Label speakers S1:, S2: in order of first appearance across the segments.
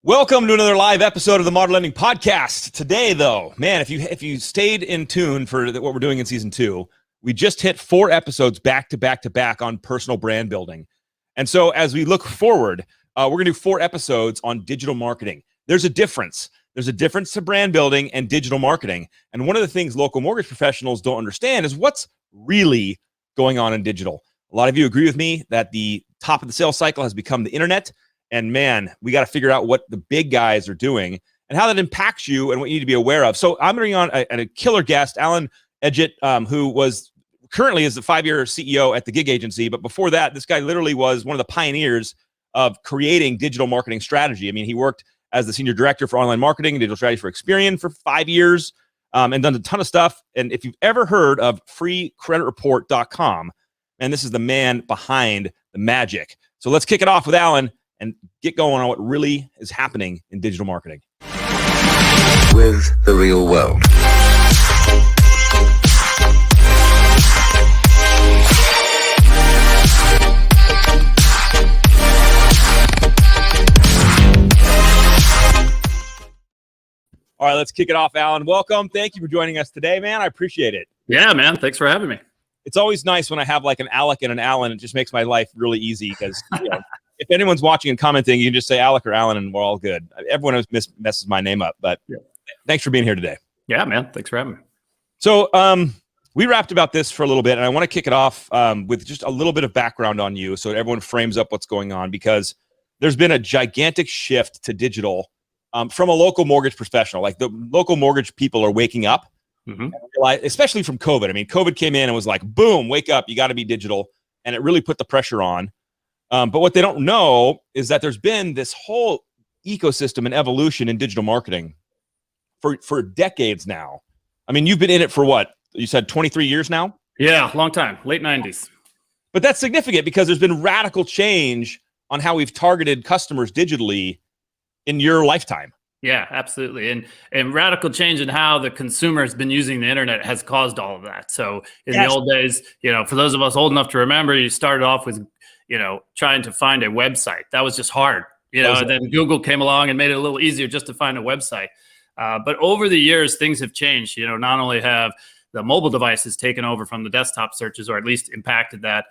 S1: Welcome to another live episode of the Modern Lending Podcast. Today, though, man, if you stayed in tune for what we're doing in season 2, we just hit 4 episodes back to back to back on personal brand building. And so as we look forward, we're going to do 4 episodes on digital marketing. There's a difference. There's a difference to brand building and digital marketing. And one of the things local mortgage professionals don't understand is what's really going on in digital. A lot of you agree with me that the top of the sales cycle has become the internet. And man, we got to figure out what the big guys are doing and how that impacts you and what you need to be aware of. So I'm bringing on a killer guest, Edgett, who was currently is the 5-year CEO at the gig agency. But before that, this guy literally was one of the pioneers of creating digital marketing strategy. I mean, he worked as the senior director for online marketing and digital strategy for Experian for 5 years and done a ton of stuff. And if you've ever heard of freecreditreport.com, and this is the man behind the magic. So let's kick it off with Alan and get going on what really is happening in digital marketing.
S2: With the real world.
S1: All right, let's kick it off, Alan. Welcome. Thank you for joining us today, man. I appreciate it.
S3: Yeah, man. Thanks for having me.
S1: It's always nice when I have like an Alec and an Alan. It just makes my life really easy because, if anyone's watching and commenting, you can just say Alec or Alan and we're all good. Everyone messes my name up, but Thanks for being here today.
S3: Yeah, man. Thanks for having me.
S1: So we rapped about this for a little bit, and I want to kick it off with just a little bit of background on you so everyone frames up what's going on, because there's been a gigantic shift to digital from a local mortgage professional. Like the local mortgage people are waking up, especially from COVID. I mean, COVID came in and was like, boom, wake up, you got to be digital. And it really put the pressure on. But what they don't know is that there's been this whole ecosystem and evolution in digital marketing for decades now. I mean, you've been in it for what? You said 23 years now?
S3: Yeah, long time, late 90s.
S1: But that's significant because there's been radical change on how we've targeted customers digitally in your lifetime.
S3: Yeah, absolutely. And radical change in how the consumer has been using the internet has caused all of that. So in the old days, for those of us old enough to remember, you started off with trying to find a website. That was just hard, and then Google came along and made it a little easier just to find a website. But over the years, things have changed. Not only have the mobile devices taken over from the desktop searches, or at least impacted that,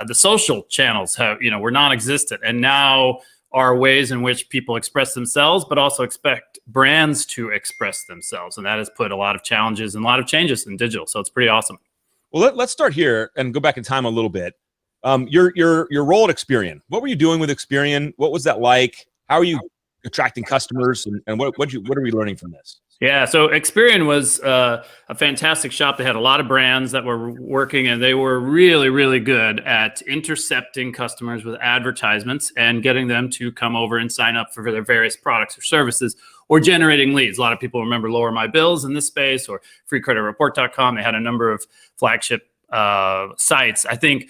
S3: the social channels were non-existent. And now are ways in which people express themselves, but also expect brands to express themselves. And that has put a lot of challenges and a lot of changes in digital. So it's pretty awesome.
S1: Well, let's start here and go back in time a little bit. Your role at Experian. What were you doing with Experian? What was that like? How are you attracting customers? And what are we learning from this?
S3: Yeah, so Experian was a fantastic shop. They had a lot of brands that were working, and they were really, really good at intercepting customers with advertisements and getting them to come over and sign up for their various products or services, or generating leads. A lot of people remember Lower My Bills in this space, or freecreditreport.com. They had a number of flagship sites. I think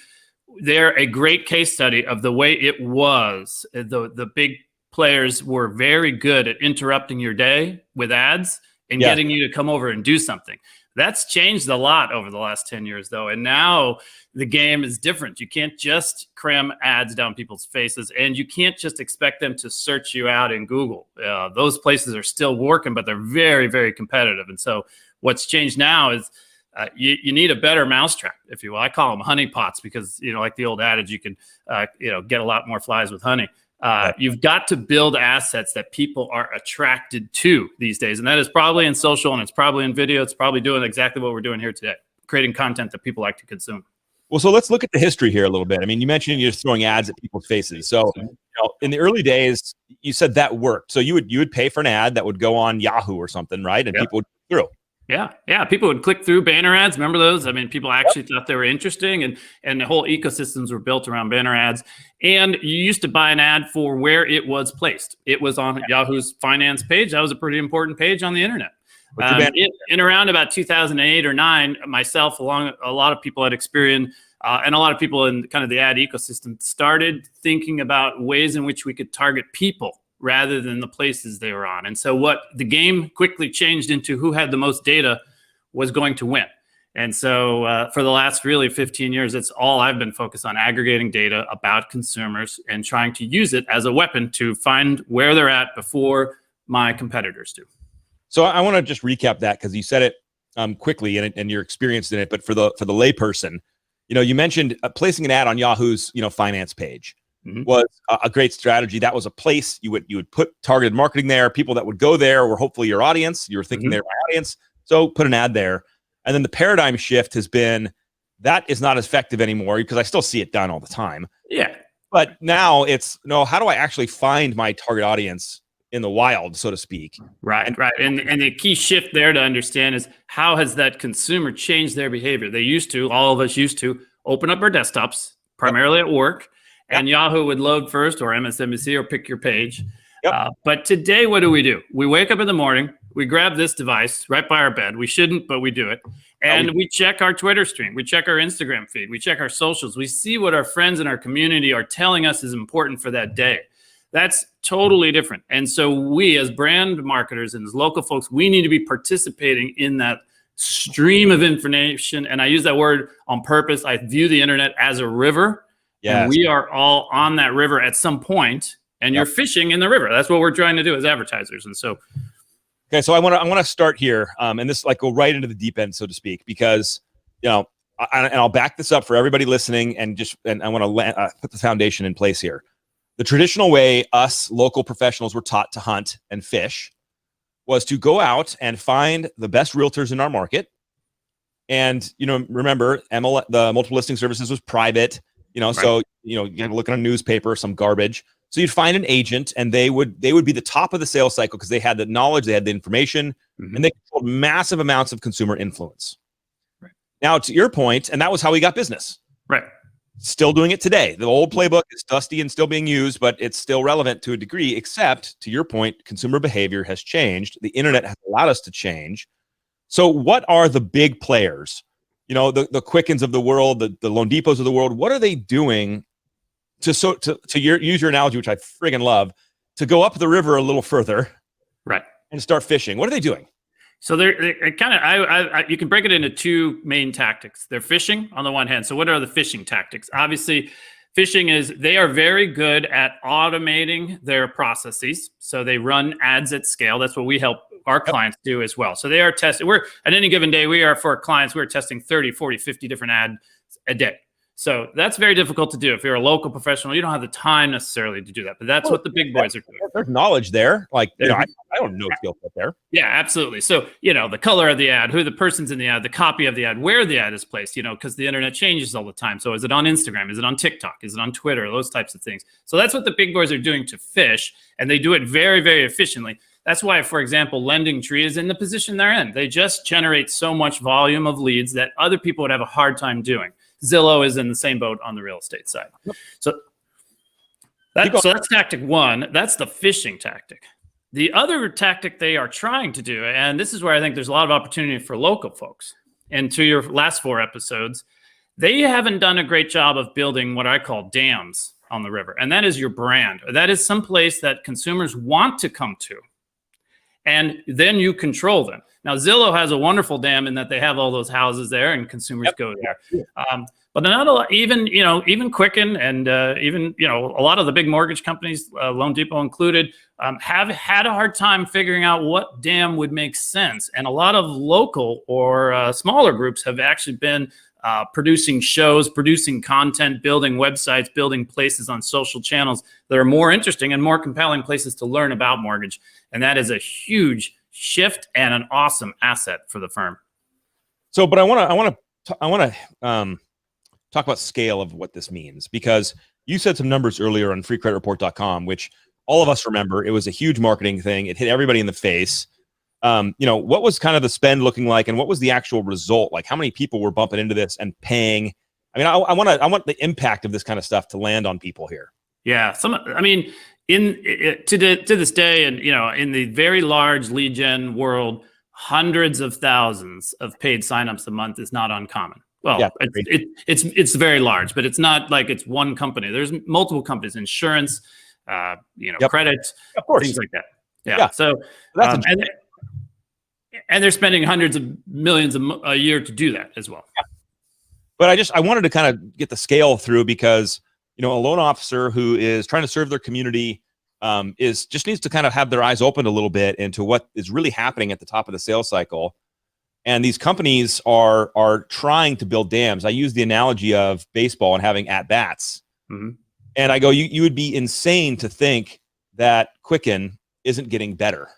S3: they're a great case study of the way it was. The big players were very good at interrupting your day with ads and getting you to come over and do something. That's changed a lot over the last 10 years, though. And now the game is different. You can't just cram ads down people's faces, and you can't just expect them to search you out in Google. Those places are still working, but they're very, very competitive. And so what's changed now is you need a better mousetrap, if you will. I call them honeypots because, like the old adage, you can, get a lot more flies with honey. You've got to build assets that people are attracted to these days. And that is probably in social, and it's probably in video. It's probably doing exactly what we're doing here today, creating content that people like to consume.
S1: Well, so let's look at the history here a little bit. I mean, you mentioned you're just throwing ads at people's faces. So in the early days, you said that worked. So you would pay for an ad that would go on Yahoo or something, right? And people would go through.
S3: Yeah. People would click through banner ads. Remember those? I mean, people actually thought they were interesting, and the whole ecosystems were built around banner ads. And you used to buy an ad for where it was placed. It was on Yahoo's finance page. That was a pretty important page on the internet. In around about 2008 or 9, myself, along a lot of people at Experian, and a lot of people in kind of the ad ecosystem started thinking about ways in which we could target people rather than the places they were on. And so what the game quickly changed into who had the most data was going to win. And so for the last really 15 years, it's all I've been focused on, aggregating data about consumers and trying to use it as a weapon to find where they're at before my competitors do.
S1: So I want to just recap that because you said it quickly and you're experienced in it. But for the layperson, you mentioned placing an ad on Yahoo's finance page was a great strategy. That was a place you would put targeted marketing there. People that would go there were hopefully your audience. You were thinking they're my audience, so put an ad there. And then the paradigm shift has been that is not as effective anymore because I still see it done all the time.
S3: Yeah.
S1: But now it's how do I actually find my target audience in the wild, so to speak?
S3: Right. And the key shift there to understand is how has that consumer changed their behavior? All of us used to open up our desktops, primarily at work, and Yahoo would load first, or MSNBC, or pick your page. But today, what do? We wake up in the morning, we grab this device right by our bed. We shouldn't, but we do it. And we check our Twitter stream. We check our Instagram feed. We check our socials. We see what our friends in our community are telling us is important for that day. That's totally different. And so we, as brand marketers and as local folks, we need to be participating in that stream of information. And I use that word on purpose. I view the internet as a river. Yes. And we are all on that river at some point, and you're fishing in the river. That's what we're trying to do as advertisers. And so,
S1: okay, so I want to start here, and this go right into the deep end, so to speak, because and I'll back this up for everybody listening, and I want to put the foundation in place here. The traditional way us local professionals were taught to hunt and fish was to go out and find the best realtors in our market, and remember, the multiple listing services was private. So you had to look at a newspaper, some garbage. So you'd find an agent, and they would be the top of the sales cycle because they had the knowledge, they had the information, and they controlled massive amounts of consumer influence. Right. Now, to your point, and that was how we got business.
S3: Right.
S1: Still doing it today. The old playbook is dusty and still being used, but it's still relevant to a degree, except to your point, consumer behavior has changed. The internet has allowed us to change. So what are the big players? The Quickens of the world, the Loan Depots of the world, what are they doing to use your analogy, which I friggin' love, to go up the river a little further,
S3: right,
S1: and start fishing? What are they doing?
S3: So they're kind of, you can break it into two main tactics. They're fishing on the one hand. So what are the fishing tactics? Obviously, fishing is they are very good at automating their processes. So they run ads at scale. That's what we help our clients do as well. So they are testing. We're at any given day, for our clients, we're testing 30, 40, 50 different ads a day. So that's very difficult to do. If you're a local professional, you don't have the time necessarily to do that. But that's what the big boys are doing.
S1: There's knowledge there. I don't know skill set there.
S3: Yeah, absolutely. So, the color of the ad, who the person's in the ad, the copy of the ad, where the ad is placed, because the internet changes all the time. So is it on Instagram? Is it on TikTok? Is it on Twitter? Those types of things. So that's what the big boys are doing to fish, and they do it very, very efficiently. That's why, for example, LendingTree is in the position they're in. They just generate so much volume of leads that other people would have a hard time doing. Zillow is in the same boat on the real estate side. So that's tactic one. That's the fishing tactic. The other tactic they are trying to do, and this is where I think there's a lot of opportunity for local folks, and to your last 4 episodes, they haven't done a great job of building what I call dams on the river. And that is your brand. That is some place that consumers want to come to. And then you control them. Now, Zillow has a wonderful dam in that they have all those houses there, and consumers go there. But not a lot, even Quicken and even a lot of the big mortgage companies, Loan Depot included, have had a hard time figuring out what dam would make sense. And a lot of local or smaller groups have actually been producing shows, producing content, building websites, building places on social channels that are more interesting and more compelling places to learn about mortgage. And that is a huge shift and an awesome asset for the firm.
S1: So, but I want to talk about scale of what this means, because you said some numbers earlier on freecreditreport.com, which all of us remember. It was a huge marketing thing. It hit everybody in the face. What was kind of the spend looking like, and what was the actual result? Like, how many people were bumping into this and paying? I mean, I want the impact of this kind of stuff to land on people here.
S3: Yeah. To this day, and in the very large lead gen world, hundreds of thousands of paid signups a month is not uncommon. Well, yeah, it's very large, but it's not like it's one company. There's multiple companies, insurance, credit, of course, things like that. Yeah. So, And they're spending hundreds of millions a year to do that as well.
S1: But I wanted to kind of get the scale through because, a loan officer who is trying to serve their community just needs to kind of have their eyes opened a little bit into what is really happening at the top of the sales cycle. And these companies are trying to build dams. I use the analogy of baseball and having at-bats.
S3: Mm-hmm.
S1: And I go, you would be insane to think that Quicken isn't getting better.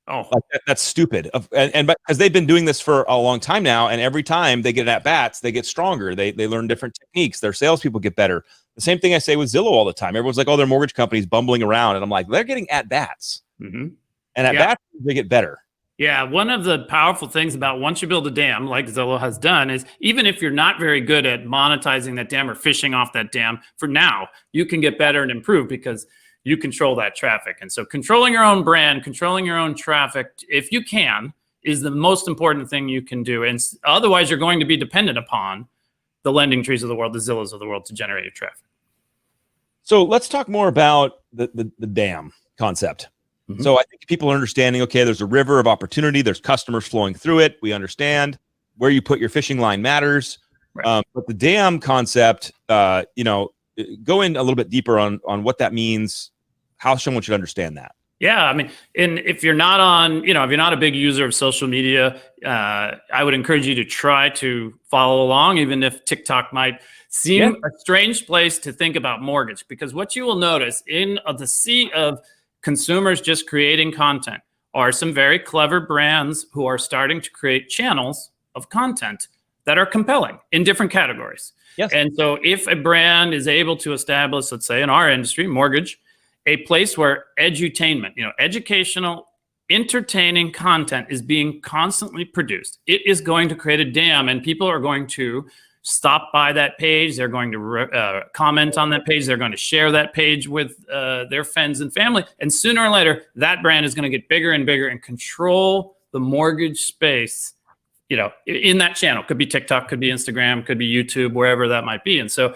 S3: Oh,
S1: that's stupid. And because they've been doing this for a long time now, and every time they get at bats, they get stronger. They learn different techniques. Their salespeople get better. The same thing I say with Zillow all the time. Everyone's like, "Oh, their mortgage company's bumbling around," and I'm like, "They're getting at bats,
S3: mm-hmm.
S1: and at bats they get better."
S3: Yeah, one of the powerful things about once you build a dam, like Zillow has done, is even if you're not very good at monetizing that dam or fishing off that dam, for now, you can get better and improve because you control that traffic. And so controlling your own brand, controlling your own traffic, if you can, is the most important thing you can do. And otherwise, you're going to be dependent upon the lending trees of the world, the Zillows of the world to generate your traffic.
S1: So let's talk more about the dam concept. Mm-hmm. So I think people are understanding, okay, there's a river of opportunity. There's customers flowing through it. We understand where you put your fishing line matters. Right. But the dam concept, go in a little bit deeper on what that means, how someone should understand that.
S3: Yeah, I mean, and if you're not on, if you're not a big user of social media, I would encourage you to try to follow along, even if TikTok might seem a strange place to think about mortgage, because what you will notice in the sea of consumers just creating content are some very clever brands who are starting to create channels of content that are compelling in different categories. Yes. And so if a brand is able to establish, let's say in our industry, mortgage, a place where edutainment, educational, entertaining content is being constantly produced, it is going to create a dam, and people are going to stop by that page. They're going to comment on that page. They're going to share that page with their friends and family. And sooner or later, that brand is going to get bigger and bigger and control the mortgage space, in that channel. Could be TikTok, could be Instagram, could be YouTube, wherever that might be. And so,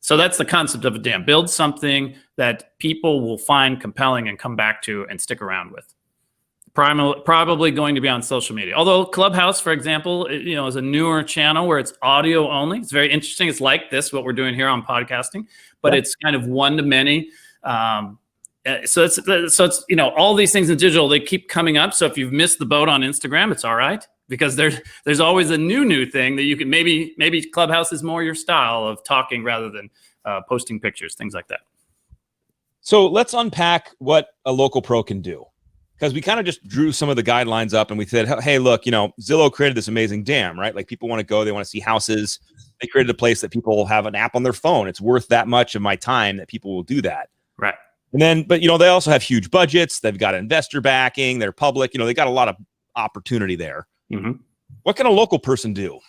S3: so that's the concept of a dam. Build something that people will find compelling and come back to and stick around with. Probably going to be on social media. Although Clubhouse, for example, is a newer channel where it's audio only. It's very interesting. It's like this, what we're doing here on podcasting, but it's kind of one to many. So it's all these things in digital, they keep coming up. So if you've missed the boat on Instagram, it's all right, because there's always a new thing that you can maybe Clubhouse is more your style of talking rather than posting pictures, things like that.
S1: So let's unpack what a local pro can do, because we kind of just drew some of the guidelines up and we said, hey, look, Zillow created this amazing dam, right? Like people want to go, they want to see houses. They created a place that people have an app on their phone. It's worth that much of my time that people will do that.
S3: Right.
S1: And then, but they also have huge budgets. They've got investor backing. They're public. They got a lot of opportunity there. Mm-hmm. What can a local person do?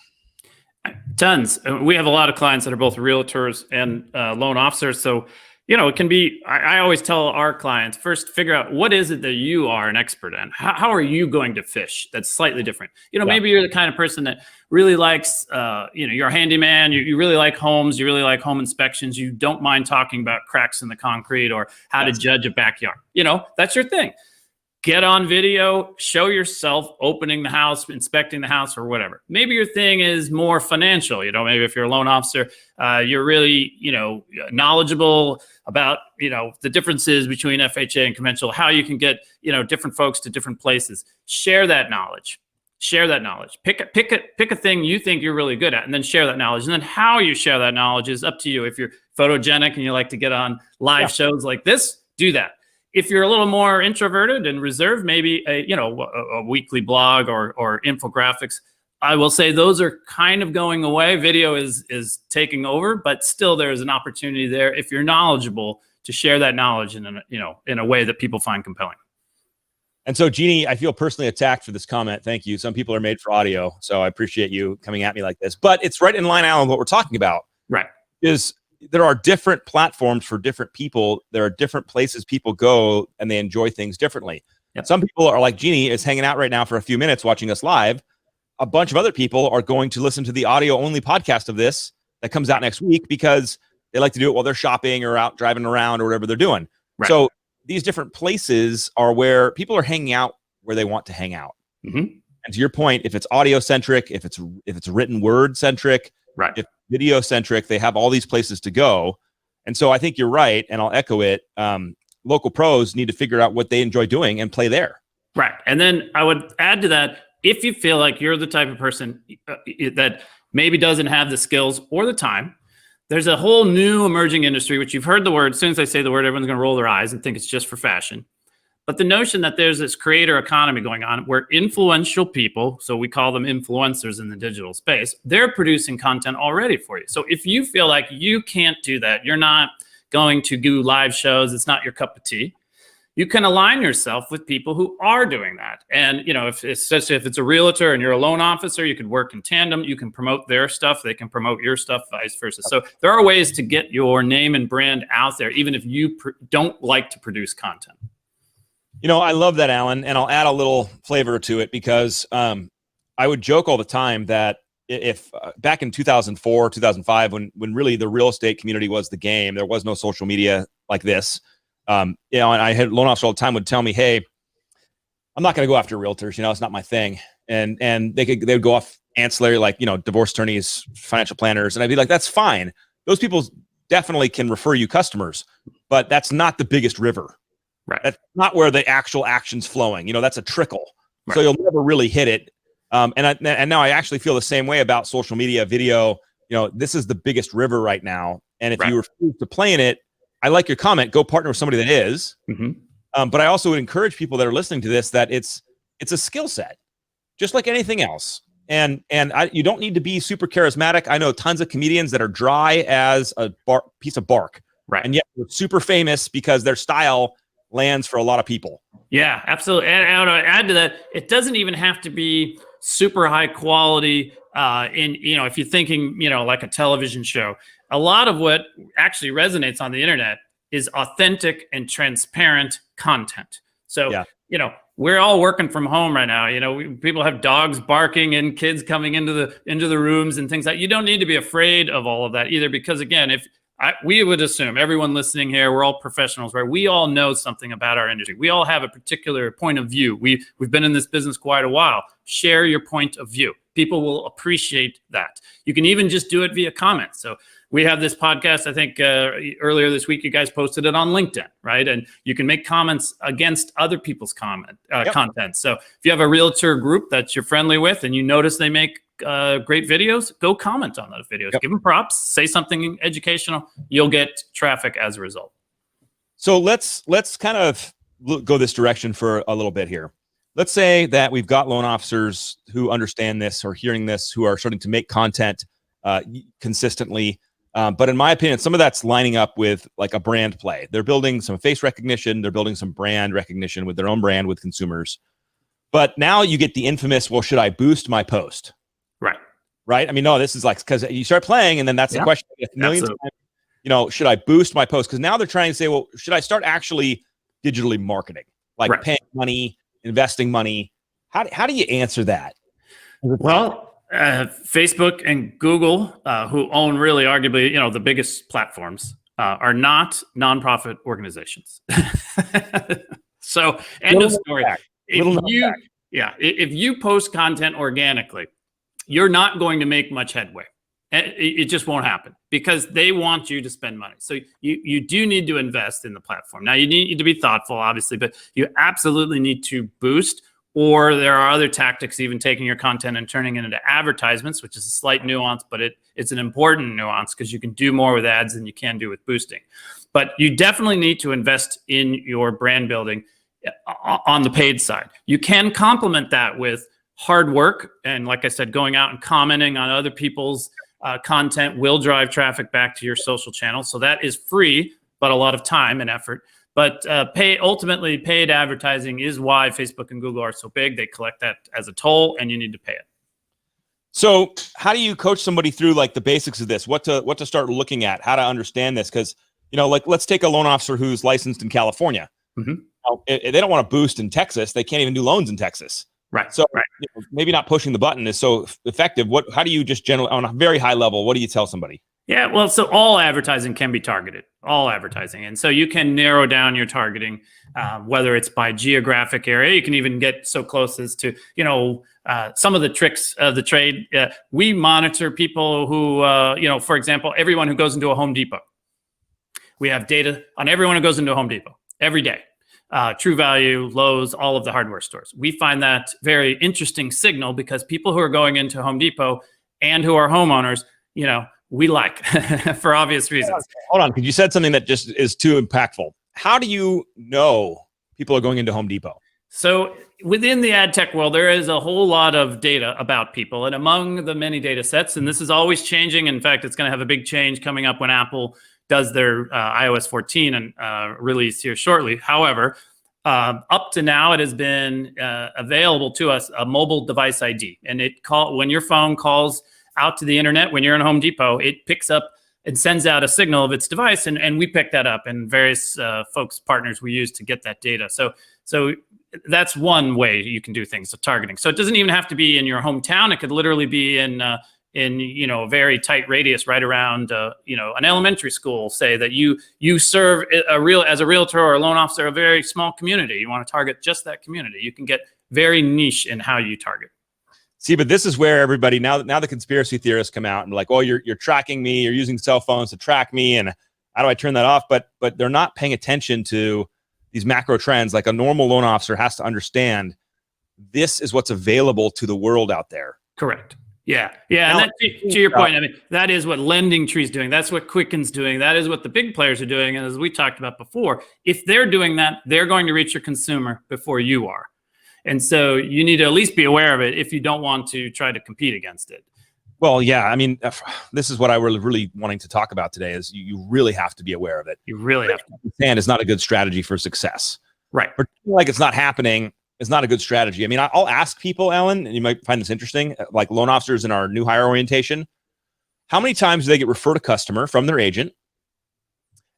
S3: Tons. We have a lot of clients that are both realtors and loan officers. So, it can be, I always tell our clients, first figure out what is it that you are an expert in? How are you going to fish? That's slightly different. Maybe you're the kind of person that really likes, you're a handyman, you really like homes, you really like home inspections. You don't mind talking about cracks in the concrete or how to judge a backyard. That's your thing. Get on video, show yourself opening the house, inspecting the house, or whatever. Maybe your thing is more financial. Maybe if you're a loan officer, you're really, knowledgeable about, the differences between FHA and conventional, how you can get, different folks to different places. Share that knowledge. Pick a thing you think you're really good at, and then share that knowledge. And then how you share that knowledge is up to you. If you're photogenic and you like to get on live shows like this, do that. If you're a little more introverted and reserved, maybe a weekly blog or infographics. I will say those are kind of going away. Video is taking over, but still there's an opportunity there if you're knowledgeable to share that knowledge in a way that people find compelling.
S1: And so, Jeannie, I feel personally attacked for this comment. Thank you. Some people are made for audio, so I appreciate you coming at me like this. But it's right in line, Alan, what we're talking about.
S3: Right.
S1: There are different platforms for different people. There are different places people go and they enjoy things differently. Yep. Some people are like Jeannie is hanging out right now for a few minutes watching us live. A bunch of other people are going to listen to the audio only podcast of this that comes out next week because they like to do it while they're shopping or out driving around or whatever they're doing. Right. So these different places are where people are hanging out where they want to hang out.
S3: Mm-hmm.
S1: And to your point, if it's audio centric, if it's written word centric,
S3: Right.
S1: if video centric, they have all these places to go. And so I think you're right, and I'll echo it. Local pros need to figure out what they enjoy doing and play there.
S3: Right. And then I would add to that, if you feel like you're the type of person that maybe doesn't have the skills or the time, there's a whole new emerging industry, which you've heard the word. As soon as I say the word, everyone's going to roll their eyes and think it's just for fashion. But the notion that there's this creator economy going on where influential people, so we call them influencers in the digital space, they're producing content already for you. So if you feel like you can't do that, you're not going to do live shows, it's not your cup of tea, you can align yourself with people who are doing that. And, if it's a realtor and you're a loan officer, you could work in tandem. You can promote their stuff. They can promote your stuff, vice versa. So there are ways to get your name and brand out there, even if you don't like to produce content.
S1: I love that, Alan, and I'll add a little flavor to it because I would joke all the time that if back in 2004, 2005, when really the real estate community was the game, there was no social media like this. And I had loan officers all the time would tell me, "Hey, I'm not going to go after realtors. It's not my thing." And they would go off ancillary, like divorce attorneys, financial planners, and I'd be like, "That's fine. Those people definitely can refer you customers, but that's not the biggest river."
S3: Right.
S1: That's not where the actual action's flowing. That's a trickle.
S3: Right.
S1: So you'll never really hit it. And now I actually feel the same way about social media, video. This is the biggest river right now. And if you refuse to play in it, I like your comment. Go partner with somebody that is.
S3: Mm-hmm.
S1: But I also would encourage people that are listening to this that it's a skill set, just like anything else. And you don't need to be super charismatic. I know tons of comedians that are dry as a piece of bark.
S3: Right.
S1: And yet they're super famous because their style lands for a lot of people.
S3: Yeah, absolutely. And I want to add to that, it doesn't even have to be super high quality. If you're thinking, like a television show, a lot of what actually resonates on the internet is authentic and transparent content. So, we're all working from home right now. People have dogs barking and kids coming into the rooms and things like that. You don't need to be afraid of all of that either, because again, we would assume everyone listening here, we're all professionals, right? We all know something about our industry. We all have a particular point of view. We've been in this business quite a while. Share your point of view. People will appreciate that. You can even just do it via comments. So we have this podcast, I think earlier this week, you guys posted it on LinkedIn, right? And you can make comments against other people's content. So if you have a realtor group that you're friendly with and you notice they make great videos, go comment on those videos. Give them props, say something educational. You'll get traffic as a result.
S1: So let's kind of go this direction for a little bit here. Let's say that we've got loan officers who understand this or hearing this, who are starting to make content consistently. But in my opinion, some of that's lining up with like a brand play. They're building some face recognition. They're building some brand recognition with their own brand with consumers. But now you get the infamous, well, should I boost my post? Right. I mean, no, this is like, because you start playing and then that's the question. Millions of times, should I boost my post? Because now they're trying to say, well, should I start actually digitally marketing, like paying money, investing money? How do you answer that?
S3: Well, Facebook and Google, who own really arguably, the biggest platforms, are not nonprofit organizations. So end of story. If you post content organically, you're not going to make much headway. It just won't happen because they want you to spend money. So you do need to invest in the platform. Now you need to be thoughtful, obviously, but you absolutely need to boost, or there are other tactics, even taking your content and turning it into advertisements, which is a slight nuance, but it's an important nuance because you can do more with ads than you can do with boosting. But you definitely need to invest in your brand building on the paid side. You can complement that with hard work. And like I said, going out and commenting on other people's content will drive traffic back to your social channels. So that is free, but a lot of time and effort. But ultimately, paid advertising is why Facebook and Google are so big. They collect that as a toll, and you need to pay it.
S1: So how do you coach somebody through like the basics of this? What to start looking at? How to understand this? Because, like let's take a loan officer who's licensed in California. Mm-hmm. They don't want to boost in Texas. They can't even do loans in Texas.
S3: Right.
S1: So maybe not pushing the button is so effective. How do you just generally, on a very high level, what do you tell somebody?
S3: Yeah, well, so all advertising can be targeted, all advertising. And so you can narrow down your targeting, whether it's by geographic area. You can even get so close as to, some of the tricks of the trade. We monitor people who, for example, everyone who goes into a Home Depot. We have data on everyone who goes into a Home Depot every day. True Value, Lowe's, all of the hardware stores. We find that very interesting signal because people who are going into Home Depot and who are homeowners, we like for obvious reasons.
S1: Hold on, because you said something that just is too impactful. How do you know people are going into Home Depot?
S3: So within the ad tech world, there is a whole lot of data about people. And among the many data sets, and this is always changing. In fact, it's going to have a big change coming up when Apple does their iOS 14 and release here shortly. However, up to now, it has been available to us a mobile device ID. And when your phone calls out to the internet, when you're in Home Depot, it picks up and sends out a signal of its device, and we pick that up, and various partners we use to get that data. So that's one way you can do things, so targeting. So it doesn't even have to be in your hometown. It could literally be in a very tight radius right around an elementary school. Say that you serve as a realtor or a loan officer, a very small community. You want to target just that community. You can get very niche in how you target.
S1: See, but this is where everybody now the conspiracy theorists come out and like, oh, you're tracking me, you're using cell phones to track me, and how do I turn that off? But they're not paying attention to these macro trends. Like a normal loan officer has to understand this is what's available to the world out there.
S3: Correct. Yeah. Now, and to your point, I mean, that is what LendingTree's doing. That's what Quicken's doing. That is what the big players are doing. And as we talked about before, if they're doing that, they're going to reach your consumer before you are. And so you need to at least be aware of it if you don't want to try to compete against it.
S1: Well, yeah. I mean, this is what I was really wanting to talk about today is you really have to be aware of it.
S3: You really have to.
S1: And it's not a good strategy for success.
S3: Right.
S1: Pretending like it's not happening is not a good strategy. I mean, I'll ask people, Ellen, and you might find this interesting, like loan officers in our new hire orientation, how many times do they get referred a customer from their agent?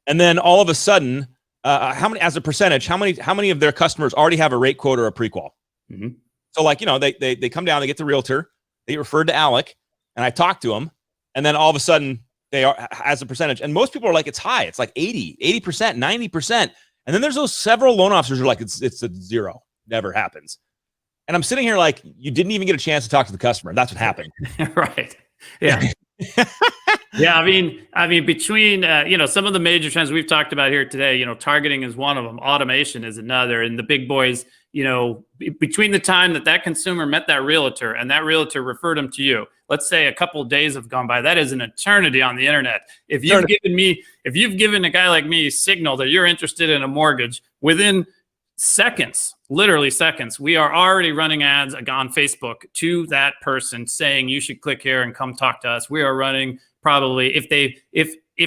S1: And then all of a sudden, how many, as a percentage, how many of their customers already have a rate quote or a prequal?
S3: Mm-hmm.
S1: So like, they come down, they get the realtor, they get referred to Alec, and I talk to them, and then all of a sudden they are as a percentage. And most people are like, it's high. It's like 80%, 90%. And then there's those several loan officers who are like, it's a zero, never happens. And I'm sitting here like, you didn't even get a chance to talk to the customer. That's what happened.
S3: Right. Yeah. Yeah. I mean, between, some of the major trends we've talked about here today, targeting is one of them. Automation is another. And the big boys, between the time that consumer met that realtor and that realtor referred them to you, let's say a couple of days have gone by. That is an eternity on the internet. If you've given a guy like me signal that you're interested in a mortgage, within seconds, literally seconds, we are already running ads on Facebook to that person saying you should click here and come talk to us. We are running probably if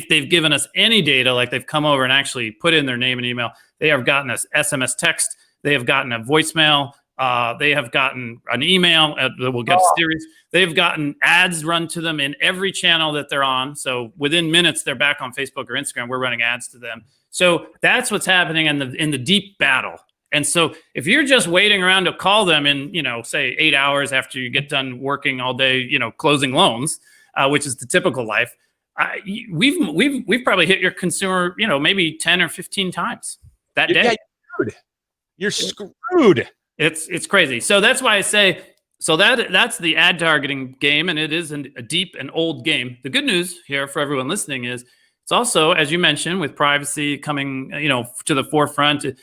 S3: they've given us any data, like they've come over and actually put in their name and email, they have gotten us SMS text, they have gotten a voicemail, they have gotten an email that will get a series. They've gotten ads run to them in every channel that they're on. So within minutes, they're back on Facebook or Instagram. We're running ads to them. So that's what's happening in the deep battle. And so if you're just waiting around to call them in, say 8 hours after you get done working all day, closing loans, which is the typical life, we've probably hit your consumer, maybe 10 or 15 times that day.
S1: Yeah, you're screwed.
S3: It's crazy. So that's why I say, that's the ad targeting game, and it is a deep and old game. The good news here for everyone listening is it's also, as you mentioned, with privacy coming, to the forefront, it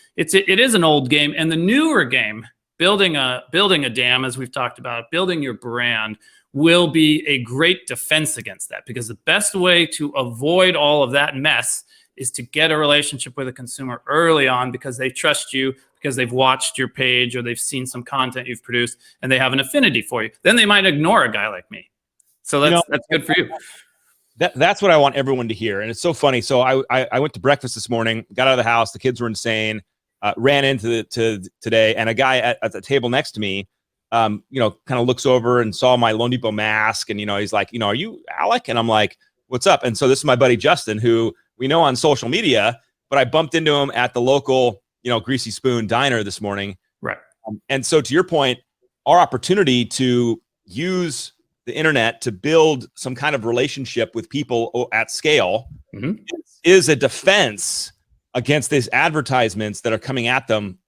S3: is an old game. And the newer game, building a dam, as we've talked about, building your brand, will be a great defense against that, because the best way to avoid all of that mess is to get a relationship with a consumer early on, because they trust you, because they've watched your page or they've seen some content you've produced and they have an affinity for you. Then they might ignore a guy like me. So that's good for you.
S1: That's what I want everyone to hear. And it's so funny. So I went to breakfast this morning, got out of the house. The kids were insane. Ran into today, and a guy at the table next to me, kind of looks over and saw my Loan Depot mask, and he's like, are you Alec? And I'm like, what's up? And so this is my buddy Justin, who we know on social media, but I bumped into him at the local, Greasy Spoon Diner this morning.
S3: Right.
S1: And so to your point, our opportunity to use the internet to build some kind of relationship with people at scale
S3: Mhm.
S1: is a defense against these advertisements that are coming at them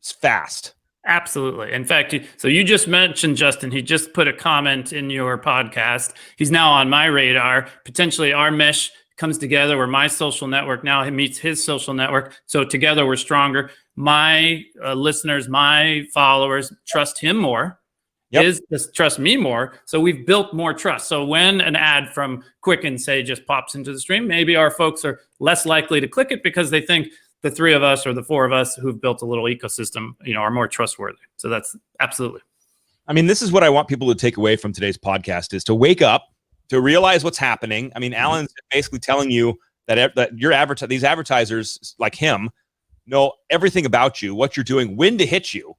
S1: fast.
S3: Absolutely. In fact, so you just mentioned Justin. He just put a comment in your podcast. He's now on my radar. Potentially, our mesh comes together where my social network now meets his social network. So together we're stronger. My listeners, my followers trust him more.
S1: Yep.
S3: His trust me more. So we've built more trust. So when an ad from Quicken, say, just pops into the stream, maybe our folks are less likely to click it because they think the three of us or the four of us who've built a little ecosystem, are more trustworthy. So that's absolutely.
S1: I mean, this is what I want people to take away from today's podcast is to wake up, to realize what's happening. I mean, Alan's basically telling you that these advertisers like him know everything about you, what you're doing, when to hit you,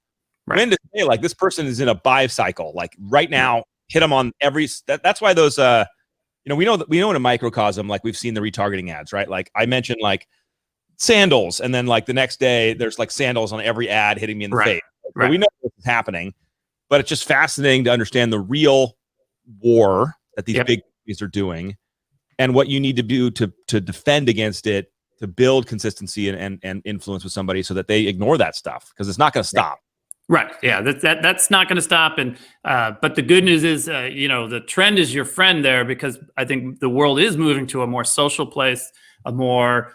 S1: when to say, like, this person is in a buy cycle, like right now, hit them on every, that's why those, we know in a microcosm, like we've seen the retargeting ads, right? Like I mentioned, like sandals, and then like the next day there's like sandals on every ad hitting me in the face. So we know what's happening, but it's just fascinating to understand the real war that these big companies are doing and what you need to do to defend against it, to build consistency and influence with somebody so that they ignore that stuff, because it's not going to stop.
S3: Right. Yeah. That's not going to stop. And but the good news is, the trend is your friend there, because I think the world is moving to a more social place, a more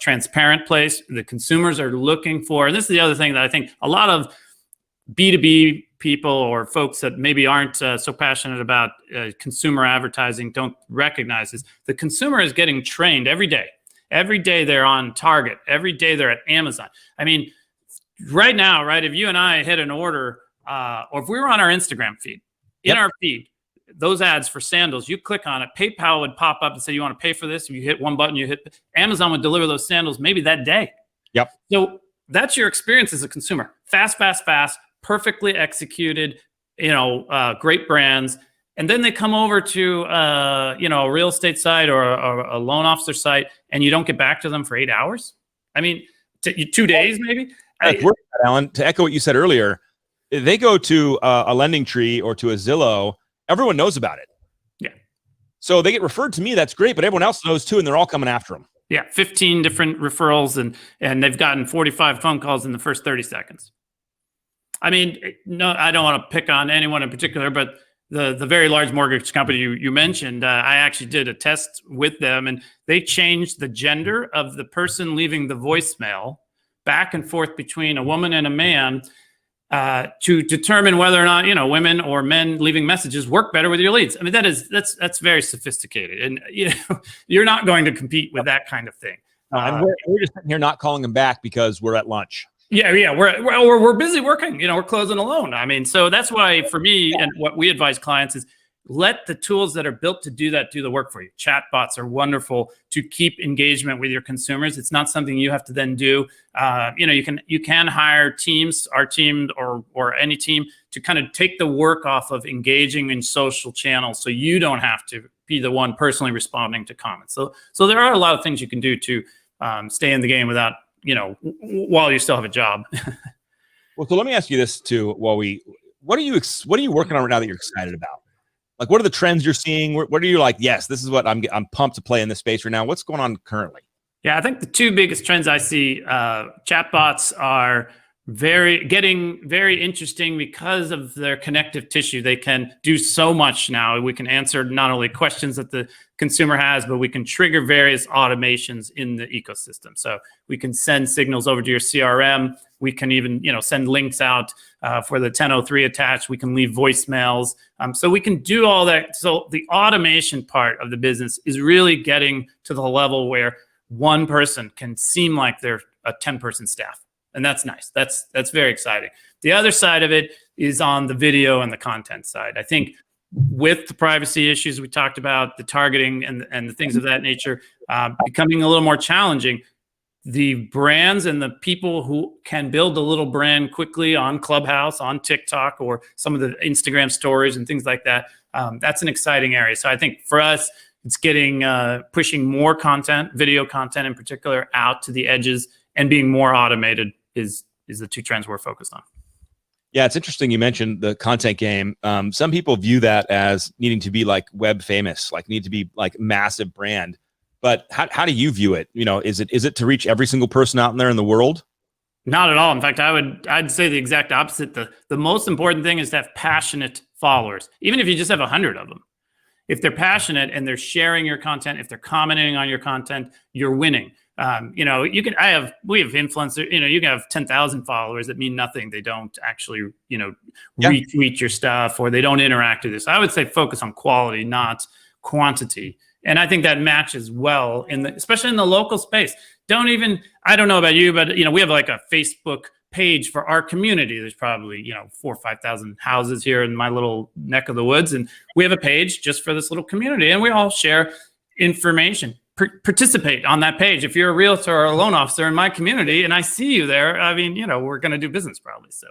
S3: transparent place. The consumers are looking for, and this is the other thing that I think a lot of B2B people or folks that maybe aren't so passionate about consumer advertising don't recognize, is the consumer is getting trained every day. Every day they're on Target. Every day they're at Amazon. I mean, right now, right, if you and I hit an order, or if we were on our Instagram feed, in our feed, those ads for sandals, you click on it, PayPal would pop up and say, you want to pay for this? If you hit one button, Amazon would deliver those sandals maybe that day. Yep. So that's your experience as a consumer. Fast, perfectly executed, great brands. And then they come over to, a real estate site or a loan officer site, and you don't get back to them for 8 hours. I mean, 2 days maybe.
S1: Alan, to echo what you said earlier, if they go to a lending tree or to a Zillow, everyone knows about it.
S3: Yeah.
S1: So they get referred to me. That's great, but everyone else knows too, and they're all coming after them.
S3: Yeah, 15 different referrals, and they've gotten 45 phone calls in the first 30 seconds. I mean, no, I don't want to pick on anyone in particular, but the very large mortgage company you mentioned, I actually did a test with them, and they changed the gender of the person leaving the voicemail back and forth between a woman and a man to determine whether or not women or men leaving messages work better with your leads. I mean, that's very sophisticated, and you're not going to compete with that kind of thing.
S1: And we're just sitting here not calling them back because we're at lunch.
S3: Yeah, we're busy working. We're closing a loan. I mean, so that's why for me, and what we advise clients is, let the tools that are built to do that do the work for you. Chatbots are wonderful to keep engagement with your consumers. It's not something you have to then do. You can hire teams, our team or any team, to kind of take the work off of engaging in social channels, so you don't have to be the one personally responding to comments. So there are a lot of things you can do to stay in the game without, while you still have a job.
S1: Well, so let me ask you this too. What are you working on right now that you're excited about? Like, what are the trends you're seeing? What are you like? Yes, this is what I'm pumped to play in this space right now. What's going on currently?
S3: Yeah, I think the two biggest trends I see, chatbots are getting very interesting because of their connective tissue. They can do so much now. We can answer not only questions that the consumer has, but we can trigger various automations in the ecosystem. So we can send signals over to your CRM. We can even, send links out for the 1003 attached. We can leave voicemails. So we can do all that. So the automation part of the business is really getting to the level where one person can seem like they're a 10-person staff. And that's nice. That's very exciting. The other side of it is on the video and the content side. I think with the privacy issues we talked about, the targeting and the things of that nature becoming a little more challenging, the brands and the people who can build a little brand quickly on Clubhouse, on TikTok, or some of the Instagram stories and things like that, that's an exciting area. So I think for us, it's getting pushing more content, video content in particular, out to the edges and being more automated is the two trends we're focused on.
S1: Yeah, it's interesting you mentioned the content game. Some people view that as needing to be like web famous, like need to be like massive brand. But how do you view it? You know, is it to reach every single person out there in the world?
S3: Not at all. In fact, I'd say the exact opposite. The most important thing is to have passionate followers, even if you just have 100 of them. If they're passionate and they're sharing your content, if they're commenting on your content, you're winning. We have influencers, you can have 10,000 followers that mean nothing. They don't actually, retweet your stuff, or they don't interact with this. I would say focus on quality, not quantity. And I think that matches well especially in the local space. I don't know about you, but we have like a Facebook page for our community. There's probably 4,000 or 5,000 houses here in my little neck of the woods, and we have a page just for this little community, and we all share information. Participate on that page. If you're a realtor or a loan officer in my community and I see you there, I mean, we're going to do business probably. So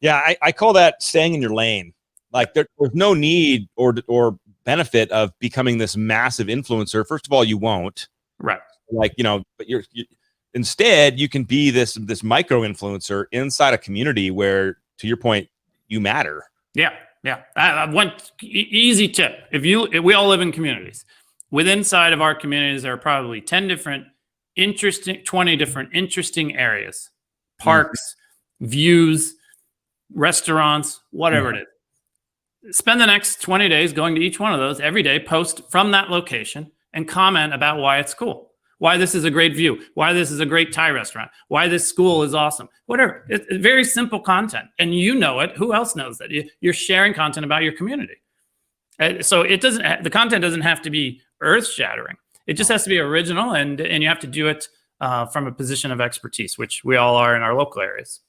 S1: yeah, I call that staying in your lane. Like there's no need or benefit of becoming this massive influencer. First of all, you won't.
S3: Right.
S1: Like, but instead you can be this micro influencer inside a community where, to your point, you matter. Yeah.
S3: One easy tip. If we all live in communities. Inside of our communities, there are probably 20 different interesting areas, parks, views, restaurants, whatever it is. Spend the next 20 days going to each one of those every day, post from that location and comment about why it's cool, why this is a great view, why this is a great Thai restaurant, why this school is awesome, whatever. It's very simple content. And it. Who else knows that? You're sharing content about your community. So the content doesn't have to be earth-shattering. It just has to be original, and you have to do it from a position of expertise, which we all are in our local areas.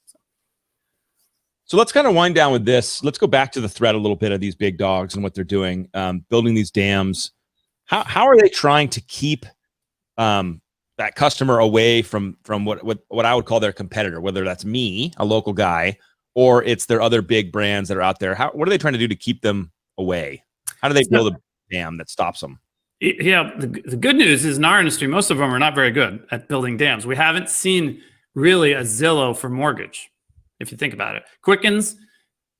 S1: So let's kind of wind down with this. Let's go back to the thread a little bit of these big dogs and what they're doing, building these dams. How are they trying to keep that customer away from what I would call their competitor, whether that's me, a local guy, or it's their other big brands that are out there? What are they trying to do to keep them away? How do they build a dam that stops them?
S3: Yeah, the good news is in our industry, most of them are not very good at building dams. We haven't seen really a Zillow for mortgage, if you think about it. Quicken's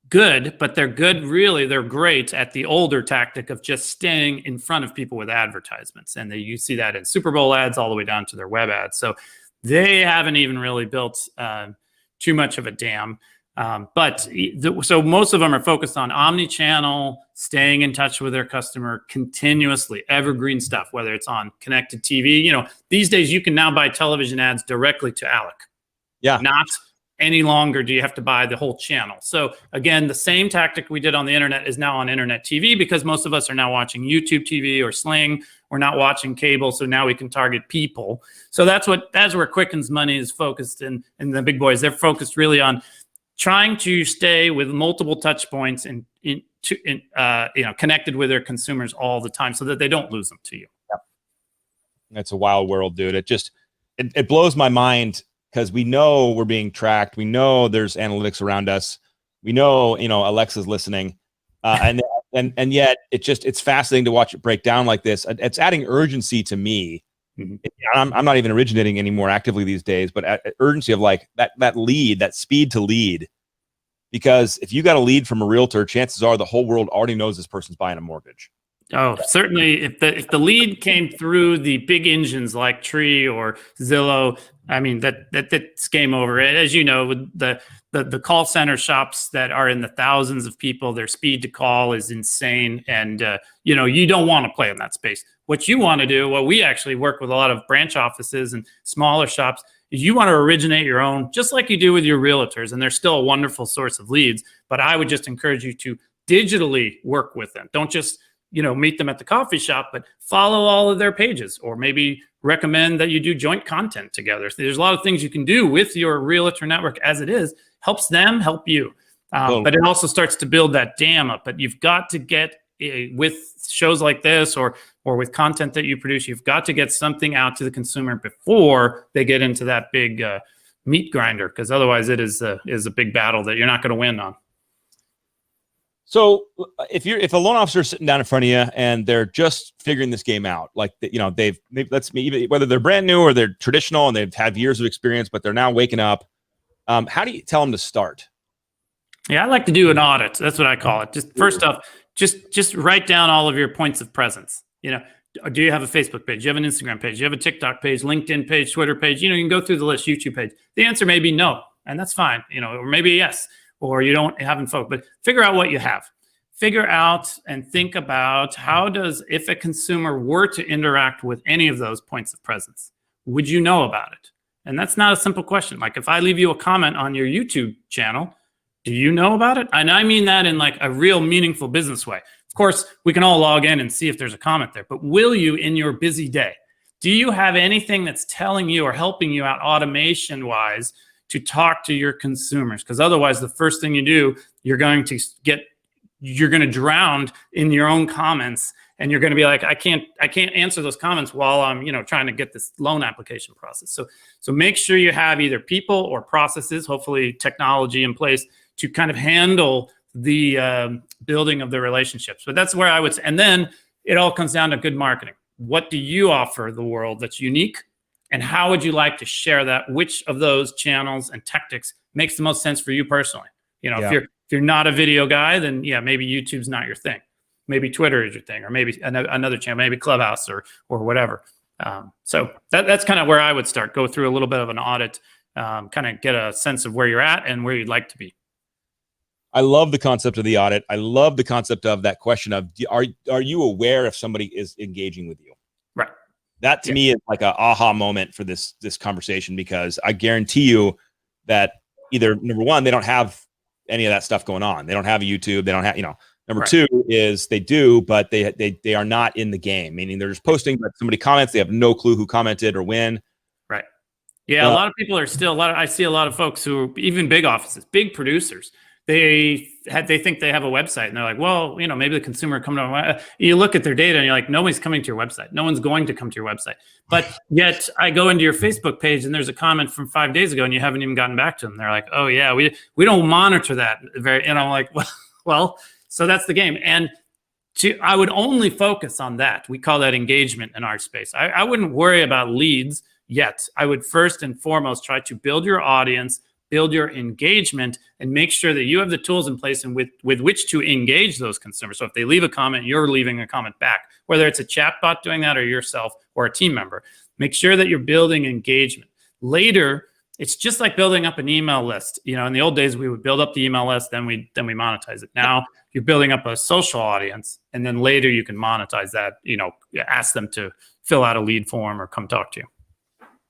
S3: good, but they're great at the older tactic of just staying in front of people with advertisements. And you see that in Super Bowl ads all the way down to their web ads. So they haven't even really built too much of a dam. So most of them are focused on omni-channel, staying in touch with their customer continuously, evergreen stuff, whether it's on connected TV. These days you can now buy television ads directly to Alec.
S1: Yeah.
S3: Not any longer do you have to buy the whole channel. So again, the same tactic we did on the internet is now on internet TV, because most of us are now watching YouTube TV or Sling. We're not watching cable. So now we can target people. So that's where Quicken's money is focused in the big boys. They're focused really on trying to stay with multiple touch points and connected with their consumers all the time so that they don't lose them to you.
S1: Yep. That's a wild world, dude. It blows my mind, because we know we're being tracked. We know there's analytics around us. We know, Alexa's listening. And yet it's fascinating to watch it break down like this. It's adding urgency to me. Mm-hmm. I'm not even originating anymore actively these days, but urgency of like that lead, that speed to lead. Because if you got a lead from a realtor, chances are the whole world already knows this person's buying a mortgage.
S3: Oh, certainly. If the lead came through the big engines like Tree or Zillow, I mean that's game over. As you know, with the call center shops that are in the thousands of people, their speed to call is insane, and you don't want to play in that space. What you want to do, we actually work with a lot of branch offices and smaller shops, is you want to originate your own, just like you do with your realtors, and they're still a wonderful source of leads. But I would just encourage you to digitally work with them. Don't just meet them at the coffee shop, but follow all of their pages, or maybe recommend that you do joint content together. So there's a lot of things you can do with your realtor network as it is, helps them help you. But it also starts to build that dam up. But you've got to get with shows like this or with content that you produce, you've got to get something out to the consumer before they get into that big meat grinder, because otherwise it is a big battle that you're not going to win on.
S1: So if a loan officer is sitting down in front of you and they're just figuring this game out, like they've whether they're brand new or they're traditional and they've had years of experience, but they're now waking up, how do you tell them to start?
S3: Yeah, I like to do an audit. That's what I call it. Just first off, just write down all of your points of presence. Do you have a Facebook page? Do you have an Instagram page? Do you have a TikTok page, LinkedIn page, Twitter page? You can go through the list, YouTube page. The answer may be no, and that's fine. Or maybe yes, or you haven't focused. But figure out what you have. Figure out and think about if a consumer were to interact with any of those points of presence, would you know about it? And that's not a simple question. Like if I leave you a comment on your YouTube channel, do you know about it? And I mean that in like a real meaningful business way. Of course, we can all log in and see if there's a comment there, but will you in your busy day? Do you have anything that's telling you or helping you out automation wise to talk to your consumers? Because otherwise, the first thing you do, you're going to drown in your own comments, and you're going to be like, I can't answer those comments while I'm, trying to get this loan application process. So make sure you have either people or processes, hopefully technology in place to kind of handle the building of the relationships. But that's where I would say, and then it all comes down to good marketing. What do you offer the world that's unique? And how would you like to share that? Which of those channels and tactics makes the most sense for you personally? If you're not a video guy, then maybe YouTube's not your thing. Maybe Twitter is your thing, or maybe another channel, maybe Clubhouse or whatever. So that's kind of where I would start. Go through a little bit of an audit, kind of get a sense of where you're at and where you'd like to be.
S1: I love the concept of the audit. I love the concept of that question of, are you aware if somebody is engaging with you?
S3: Right.
S1: That to me is like a aha moment for this conversation, because I guarantee you that either number one, they don't have any of that stuff going on. They don't have a YouTube. They don't have, number
S3: Right.
S1: two is they do, but they are not in the game, meaning they're just posting, but somebody comments, they have no clue who commented or when.
S3: Right. Yeah. A lot of people are still, I see a lot of folks who, even big offices, big producers, they think they have a website, and they're like, well, maybe the consumer come to you look at their data and you're like, nobody's coming to your website. No one's going to come to your website. But yet I go into your Facebook page and there's a comment from 5 days ago and you haven't even gotten back to them. They're like, oh yeah, we don't monitor that and I'm like, well, so that's the game. And I would only focus on that. We call that engagement in our space. I wouldn't worry about leads yet. I would first and foremost try to build your audience, build your engagement, and make sure that you have the tools in place and with which to engage those consumers. So if they leave a comment, you're leaving a comment back, whether it's a chatbot doing that or yourself or a team member. Make sure that you're building engagement. Later, it's just like building up an email list. In the old days, we would build up the email list, then we monetize it. Now you're building up a social audience, and then later you can monetize that. Ask them to fill out a lead form or come talk to you.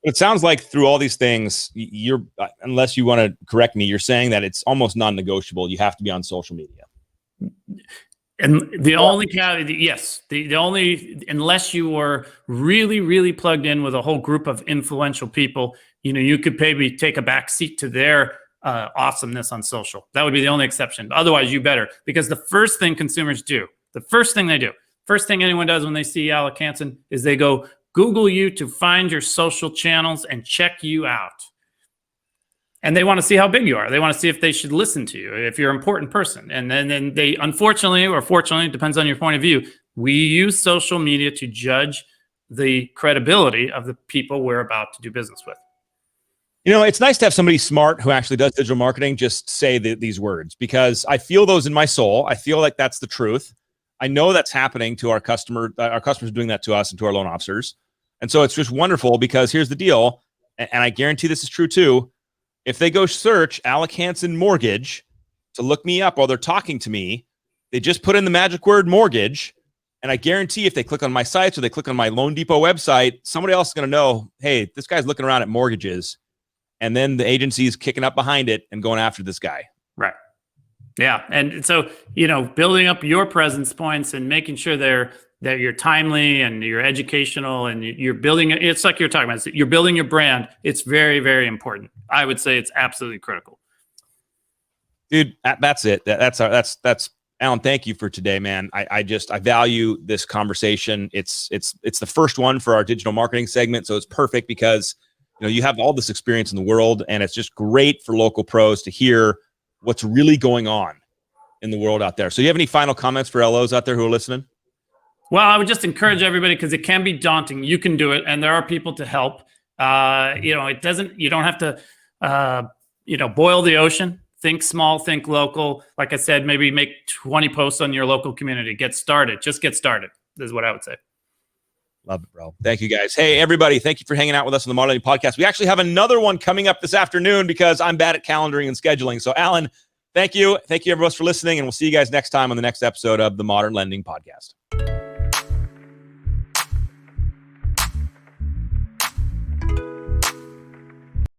S1: It sounds like through all these things, you're, unless you want to correct me, you're saying that it's almost non-negotiable. You have to be on social media.
S3: And the only caveat, yes, the only, unless you were really, really plugged in with a whole group of influential people, you could maybe take a back seat to their awesomeness on social. That would be the only exception. Otherwise, you better, because the first thing consumers do, first thing anyone does when they see Alec Hansen is they go Google you to find your social channels and check you out. And they want to see how big you are. They want to see if they should listen to you, if you're an important person. And then they, unfortunately or fortunately, it depends on your point of view, we use social media to judge the credibility of the people we're about to do business with.
S1: It's nice to have somebody smart who actually does digital marketing just say these words, because I feel those in my soul. I feel like that's the truth. I know that's happening to our customer. Our customers are doing that to us and to our loan officers. And so it's just wonderful, because here's the deal, and I guarantee this is true too. If they go search Alec Hansen mortgage to look me up while they're talking to me, they just put in the magic word mortgage. And I guarantee if they click on my sites or they click on my Loan Depot website, somebody else is going to know, hey, this guy's looking around at mortgages. And then the agency is kicking up behind it and going after this guy.
S3: Right. Yeah. And so, building up your presence points and making sure that you're timely and you're educational and you're building, it's like you're talking about, you're building your brand. It's very, very important. I would say it's absolutely critical.
S1: Dude, that's it. That's Alan. Thank you for today, man. I value this conversation. It's the first one for our digital marketing segment. So it's perfect because, you have all this experience in the world, and it's just great for local pros to hear what's really going on in the world out there. So you have any final comments for LOs out there who are listening?
S3: Well, I would just encourage everybody, because it can be daunting. You can do it, and there are people to help. You don't have to, boil the ocean. Think small, think local. Like I said, maybe make 20 posts on your local community. Get started. Just get started is what I would say.
S1: Love it, bro. Thank you, guys. Hey, everybody, thank you for hanging out with us on the Modern Lending Podcast. We actually have another one coming up this afternoon because I'm bad at calendaring and scheduling. So, Alan, thank you. Thank you, everyone, for listening, and we'll see you guys next time on the next episode of the Modern Lending Podcast.